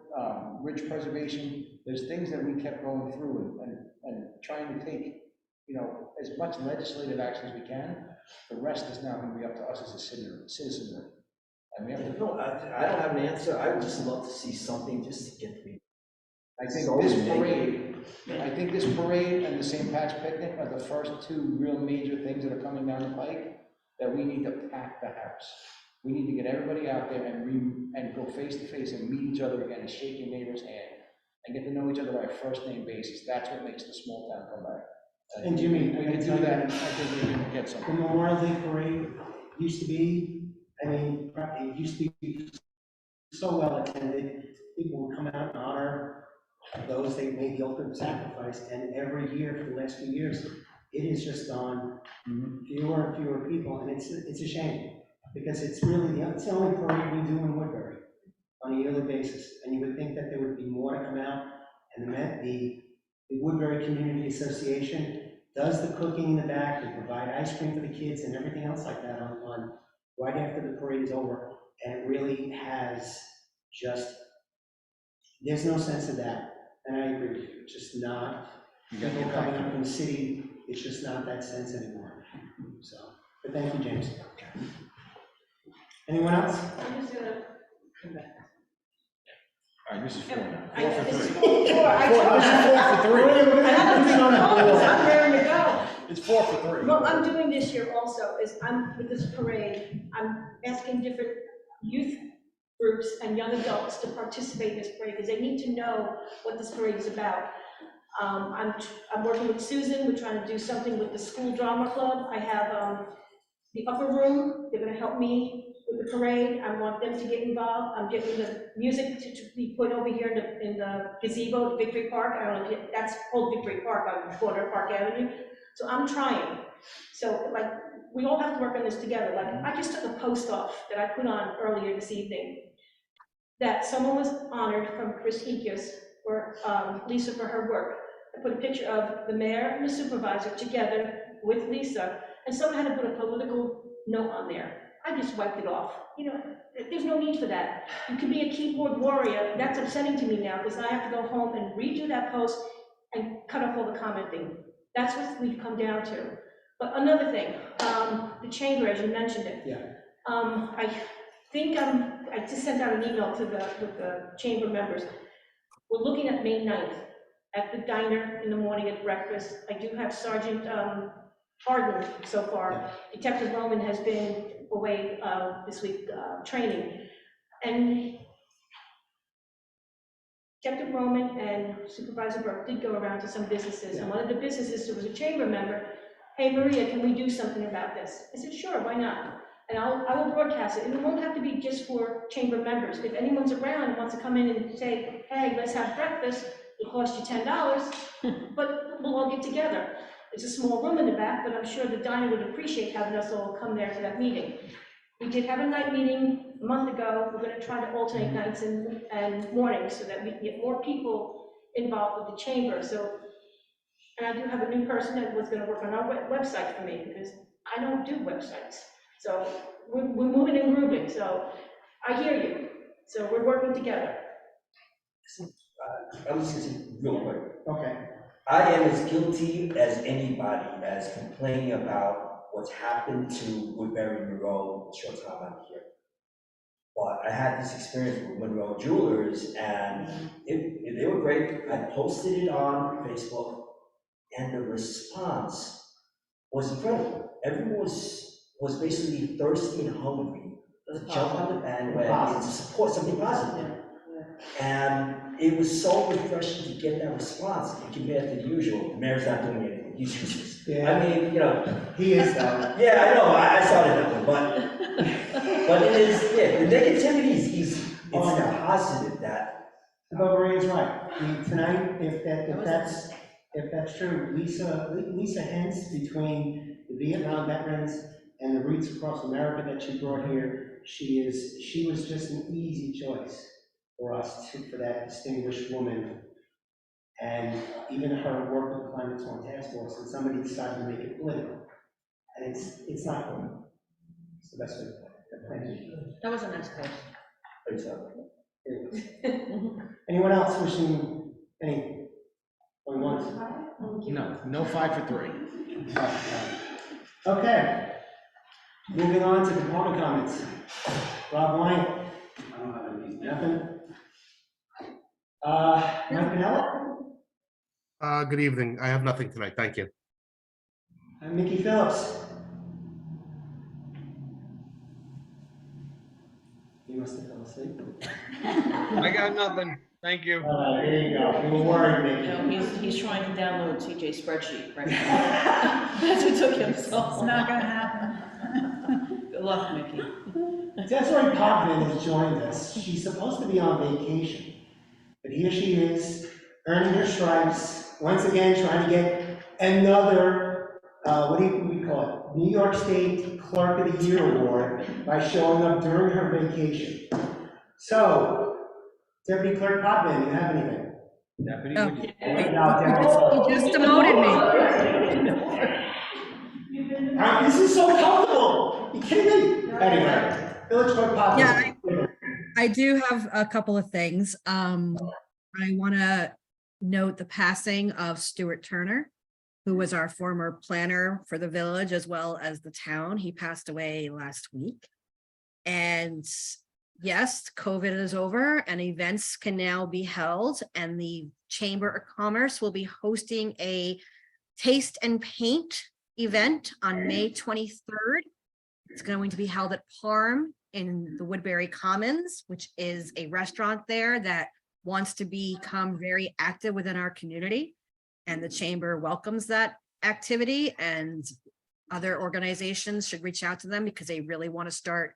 ridge preservation, there's things that we kept going through and trying to take, as much legislative action as we can. The rest is now going to be up to us as a citizenry. And we have to. No, I don't have an answer. I would just love to see something just to get me. I think this parade and the St. Pat's picnic are the first two real major things that are coming down the pike that we need to pack the house. We need to get everybody out there and go face to face and meet each other again and shake your neighbor's hand and get to know each other by a first name basis. That's what makes the small town come back. And Jimmy, we can do that, and I think we can get the something. Memorial Day parade used to be, it used to be so well attended. People would come out and honor those they made the ultimate sacrifice, and every year for the last few years, it has just gone fewer and fewer people, and it's a shame, because it's really it's the only parade we do in Woodbury on a yearly basis, and you would think that there would be more to come out, and the Woodbury Community Association does the cooking in the back, they provide ice cream for the kids and everything else like that on right after the parade is over, and it really has just, there's no sense of that. And I agree with you, it's just not, people coming up from the city, it's just not that sense anymore. So, but thank you, James. Anyone else? I'm just gonna come back. All right, this is 4 now. I know, this is 4 4 for 3. I told This is 4 for 3. I'm raring to go. It's 4 for 3. What I'm doing this year also is with this parade, I'm asking different youth groups and young adults to participate in this parade because they need to know what this parade is about. I'm working with Susan, we're trying to do something with the school drama club. I have the upper room, they're gonna help me with the parade. I want them to get involved. I'm getting the music to be put over here in the gazebo at Victory Park. I don't know if that's old Victory Park on the corner of Park Avenue. So I'm trying. So like, we all have to work on this together. Like, I just took a post off that I put on earlier this evening that someone was honored from Chris Ekius or Lisa for her work. I put a picture of the mayor and the supervisor together with Lisa, and someone had to put a political note on there. I just wiped it off. There's no need for that. You can be a keyboard warrior. That's upsetting to me now because I have to go home and redo that post and cut off all the commenting. That's what we've come down to. But another thing, the chamber, as you mentioned it. Yeah. I think I just sent out an email with the chamber members. We're looking at May 9th at the diner in the morning at breakfast. I do have Sergeant Harden so far. Yeah. Detective Roman has been away this week training. And Detective Roman and Supervisor Burke did go around to some businesses. Yeah. And one of the businesses, there was a chamber member, hey Maria, can we do something about this? I said, sure, why not? And I will broadcast it. And it won't have to be just for chamber members. If anyone's around and wants to come in and say, hey, let's have breakfast, it'll cost you $10, but we'll all get together. It's a small room in the back, but I'm sure the diner would appreciate having us all come there for that meeting. We did have a night meeting a month ago. We're going to try to alternate nights and mornings so that we can get more people involved with the chamber. So, and I do have a new person that was going to work on our website for me because I don't do websites. So we're moving and grooving. So I hear you. So we're working together. I'm just gonna say real quick. Okay. I am as guilty as anybody as complaining about what's happened to Woodbury and Monroe the short time I'm here. But I had this experience with Monroe Jewelers, and they were great. I posted it on Facebook, and the response was incredible. Everyone was basically thirsty and hungry to jump on the bandwagon to support something positive. And it was so refreshing to get that response compared to the usual. The mayor's not doing anything. He's useless. Yeah. I mean, you know. He is though. Yeah, I know. I started that one, but it is, yeah, the negativity is it's positive that. But Maria's right. I mean, tonight, if that's true, Lisa hints between the Vietnam veterans and the roots across America that she brought here, she was just an easy choice for us, for that distinguished woman. And even her work with the Climate Smart Task Force, and somebody decided to make it political. And it's not good. It's the best way to put it. Thank you. That was a nice post. It was. Anyone else wishing any, going once? No 5 for 3. Okay. Moving on to department comments. Rob Wyatt. I don't have any. Nothing. Mike Pinella? Good evening. I have nothing tonight. Thank you. And Mickey Phillips? You must have fell asleep. I got nothing. Thank you. There you go. You were worried, Mickey. No, he's trying to download CJ's spreadsheet right now. That's what took him so long. It's not gonna happen. Good luck, Mickey. Desiree Potvin has joined us. She's supposed to be on vacation, but here she is, earning her stripes, once again trying to get another, what do we call it? New York State Clerk of the Year award by showing up during her vacation. So, Deputy Clerk Potvin, you have anything? Deputy, Oh. would you- You just demoted me. This is so comfortable. You kidding me? Anyway, Village Clerk Potvin. Yeah, I do have a couple of things. I want to note the passing of Stuart Turner, who was our former planner for the village as well as the town. He passed away last week. And yes, COVID is over and events can now be held, and the Chamber of Commerce will be hosting a taste and paint event on May 23rd. It's going to be held at Parm in the Woodbury Commons, which is a restaurant there that wants to become very active within our community. And the chamber welcomes that activity, and other organizations should reach out to them because they really want to start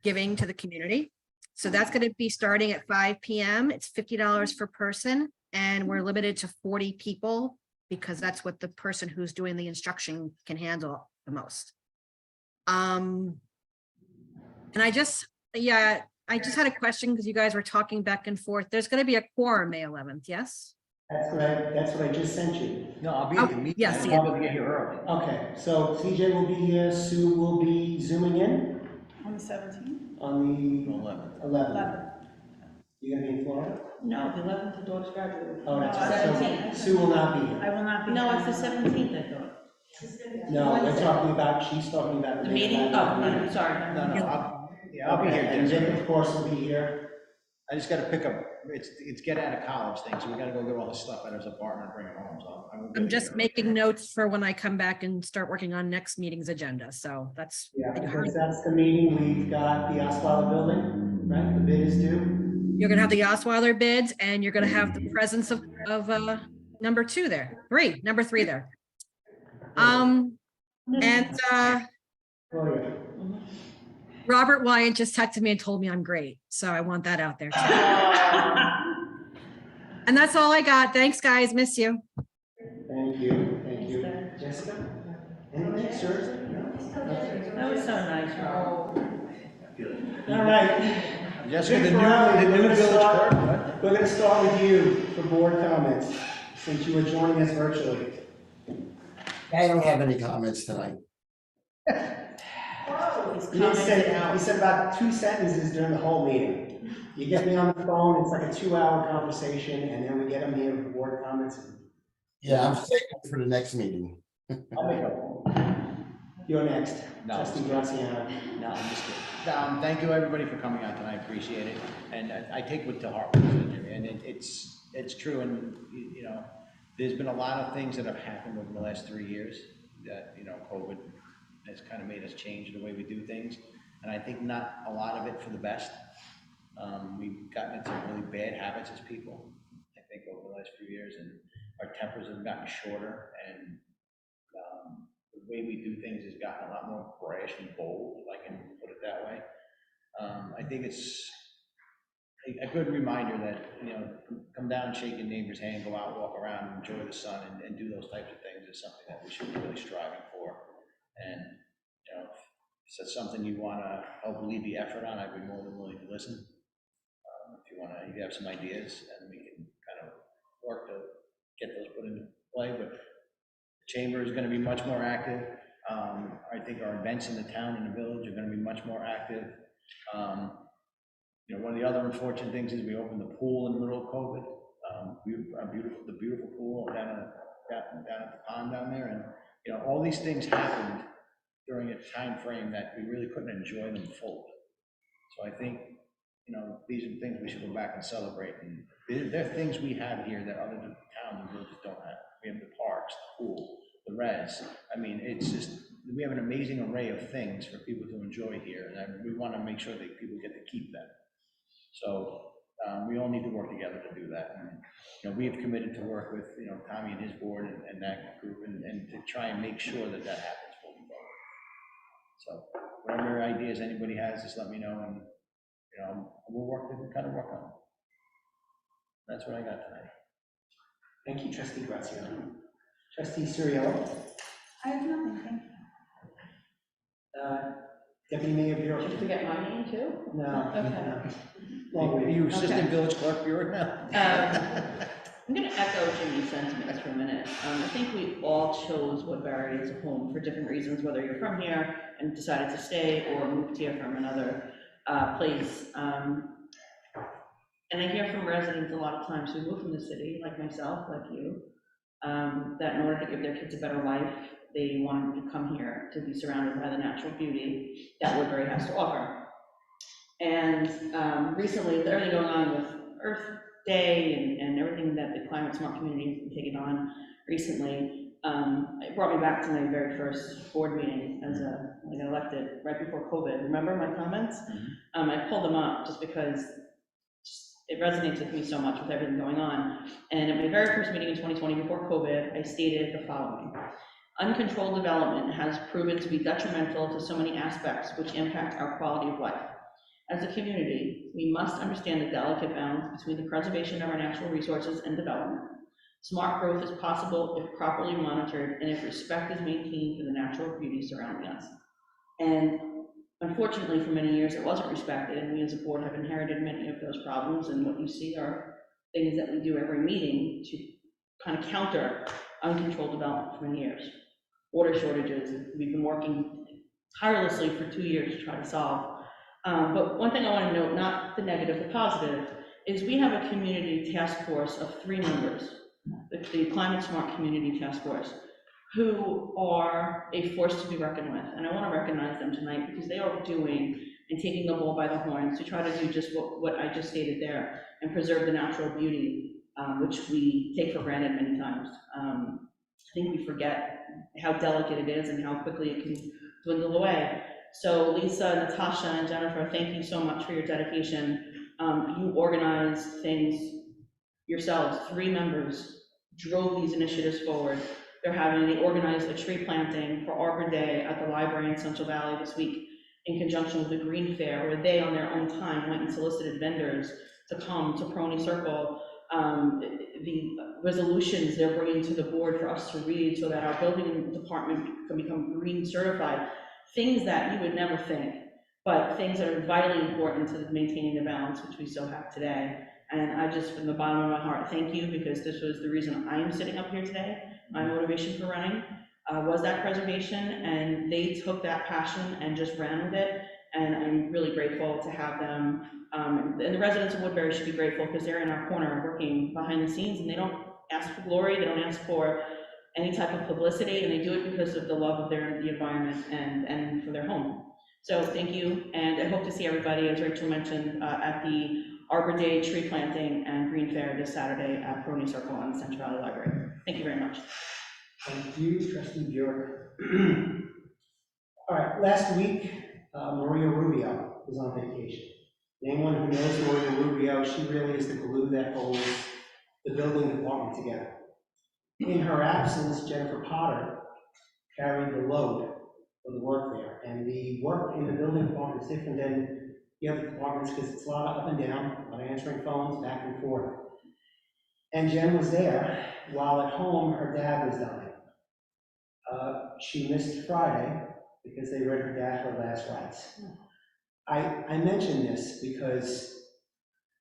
giving to the community. So that's going to be starting at 5 p.m. It's $50 per person, and we're limited to 40 people because that's what the person who's doing the instruction can handle the most. And I just had a question because you guys were talking back and forth. There's going to be a quorum May 11th, yes? That's what I just sent you. No, I'll be at the meeting. yes, I'll yeah. be able to get here early. Okay, so CJ will be here, Sue will be zooming in On the 17th? on the 11th. 11th. You gonna be in Florida? No, the 11th, the daughter's graduating. Oh, that's right. 17th. So Sue will not be here. I will not be. No, it's the 17th, I thought. No, she's talking about. The meeting, oh, sorry. No, I'll be here. And Jessica. Vic, of course, will be here. I just gotta pick up, it's get out of college thing, so we gotta go get all the stuff out of his apartment and bring it home, so I'm. I'm just making notes for when I come back and start working on next meeting's agenda. So that's. Yeah, because that's the meeting, we've got the Osweiler building, right? The bid is due. You're gonna have the Osweiler bids, and you're gonna have the presence of number 2 there, number 3 there. And Oh, yeah. Robert Wyatt just texted me and told me I'm great, so I want that out there too. And that's all I got. Thanks, guys. Miss you. Thank you. Jessica? Anything, sir? No? That was so nice, Rob. All right. Jessica, Vic the Ferrari, new we're gonna village start- clerk, what? We're gonna start with you for board comments, since you are joining us virtually. I don't have any comments tonight. You said about 2 sentences during the whole meeting. You get me on the phone, it's like a 2-hour conversation, and then we get them here for board comments. Yeah, I'm saving it for the next meeting. I'll make up. You're next. No. Trustee Graziano. No, I'm just kidding. Thank you, everybody, for coming out tonight, appreciate it, and I take what to heart what you said, Jimmy, and it's true, and, you know, there's been a lot of things that have happened over the last 3 years that, you know, COVID has kind of made us change the way we do things, and I think not a lot of it for the best. We've gotten into really bad habits as people, I think, over the last few years, and our tempers have gotten shorter, and the way we do things has gotten a lot more brash and bold, if I can put it that way. I think it's a good reminder that, you know, come down, shake your neighbor's hand, go out, walk around, enjoy the sun, and do those types of things is something that we should be really striving for. And, you know, if that's something you want to help lead the effort on, I'd be more than willing to listen. If you have some ideas, and we can kind of work to get those put into play, but the chamber is going to be much more active. I think our events in the town and the village are going to be much more active. You know, one of the other unfortunate things is we opened the pool in the middle of COVID. The beautiful pool down at the pond down there, and you know, all these things happened during a time frame that we really couldn't enjoy them fully. So I think, you know, these are the things we should go back and celebrate. And there are things we have here that other towns and villages don't have. We have the parks, the pool, the res. I mean, it's just, we have an amazing array of things for people to enjoy here, and we want to make sure that people get to keep them. So we all need to work together to do that. And, you know, we have committed to work with, you know, Tommy and his board and that group, and to try and make sure that that happens moving forward. So whatever ideas anybody has, just let me know, and you know, we'll work on it. That's what I got tonight. Thank you, Trustee Graziano. Trustee Suriello. I have nothing, thank you. Deputy Mayor Bureau. Did you forget my name too? No. Okay. Are you assistant village clerk bureau now? I'm going to echo Jimmy's sentiments for a minute. I think we all chose Woodbury as a home for different reasons, whether you're from here and decided to stay or moved here from another place. And I hear from residents a lot of times who move from the city, like myself, like you, that in order to give their kids a better life, they wanted to come here to be surrounded by the natural beauty that Woodbury has to offer. And recently, with everything going on with Earth Day and everything that the climate smart community has been taking on recently, it brought me back to my very first board meeting as I got elected right before COVID. Remember my comments? I pulled them up just because it resonates with me so much with everything going on. And at my very first meeting in 2020 before COVID, I stated the following: uncontrolled development has proven to be detrimental to so many aspects which impact our quality of life. As a community, we must understand the delicate balance between the preservation of our natural resources and development. Smart growth is possible if properly monitored and if respect is maintained for the natural beauty surrounding us. And unfortunately, for many years, it wasn't respected, and we as a board have inherited many of those problems, and what you see are things that we do every meeting to kind of counter uncontrolled development for many years. Water shortages, we've been working tirelessly for 2 years to try to solve. But one thing I want to note, not the negative, the positive, is we have a community task force of 3 members, the Climate Smart Community Task Force, who are a force to be reckoned with. And I want to recognize them tonight because they are doing and taking the bull by the horns to try to do just what I just stated there and preserve the natural beauty, which we take for granted many times. I think we forget how delicate it is and how quickly it can dwindle away. So Lisa, Natasha, and Jennifer, thank you so much for your dedication. You organized things yourselves. 3 members drove these initiatives forward. They organized a tree planting for Arbor Day at the library in Central Valley this week in conjunction with the Green Fair, where they on their own time went and solicited vendors to come to Prony Circle. The resolutions they're bringing to the board for us to read so that our building department can become green certified. Things that you would never think, but things that are vitally important to maintaining the balance, which we still have today. And I just, from the bottom of my heart, thank you, because this was the reason I am sitting up here today. My motivation for running was that preservation, and they took that passion and just ran with it. And I'm really grateful to have them. And the residents of Woodbury should be grateful because they're in our corner working behind the scenes, and they don't ask for glory, they don't ask for any type of publicity, and they do it because of the love of the environment and for their home. So thank you, and I hope to see everybody, as Rachel mentioned, at the Arbor Day tree planting and Green Fair this Saturday at Peroni Circle and Central Valley Library. Thank you very much. Thank you, Trustee Bureau. All right, last week, Maria Rubio was on vacation. Anyone who knows Maria Rubio, she really is the glue that holds the building department together. In her absence, Jennifer Potter carried the load of the work there. And the work in the building department is different than the other departments because it's a lot of up and down, a lot of answering phones, back and forth. And Jen was there while at home her dad was dying. She missed Friday because they read her dad her last rites. I mention this because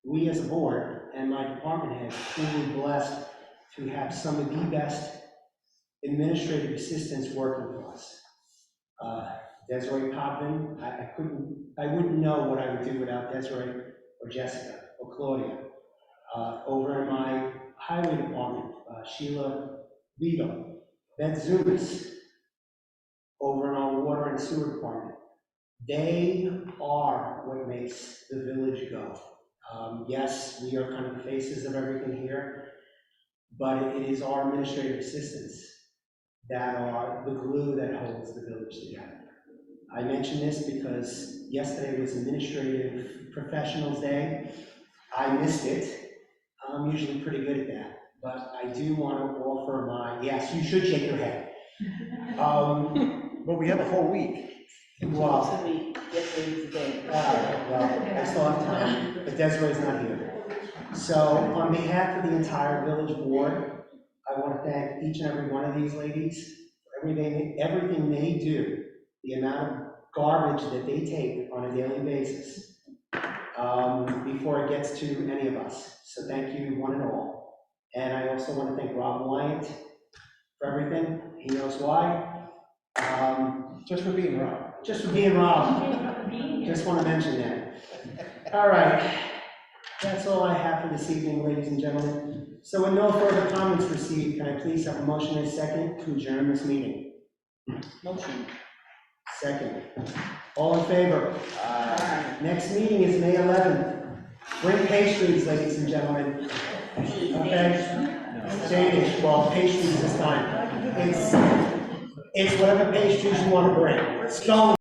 we as a board and my department head truly blessed to have some of the best administrative assistants working for us. Desiree Potvin, I wouldn't know what I would do without Desiree or Jessica or Claudia. Over in my highway department, Sheila Beadle, Beth Zumas, over in our water and sewer department. They are what makes the village go. Yes, we are kind of the faces of everything here, but it is our administrative assistants that are the glue that holds the village together. I mention this because yesterday was Administrative Professionals Day. I missed it. I'm usually pretty good at that, but I do want to offer my, yes, you should shake your head. But we have a whole week. Well, Yesterday was the day. well, I still have time, but Desiree's not here. So on behalf of the entire village board, I want to thank each and every one of these ladies for everything they do, the amount of garbage that they take on a daily basis before it gets to any of us. So thank you, one and all. And I also want to thank Rob Wyant for everything. He knows why. Just for being Rob. Just for being Rob. Just want to mention that. All right. That's all I have for this evening, ladies and gentlemen. So with no further comments received, can I please have a motion and a second to adjourn this meeting? Motion. Second. All in favor? Next meeting is May 11th. Bring pastries, ladies and gentlemen. Okay? Danish, well, pastries this time. It's whatever pastries you want to bring. Stone.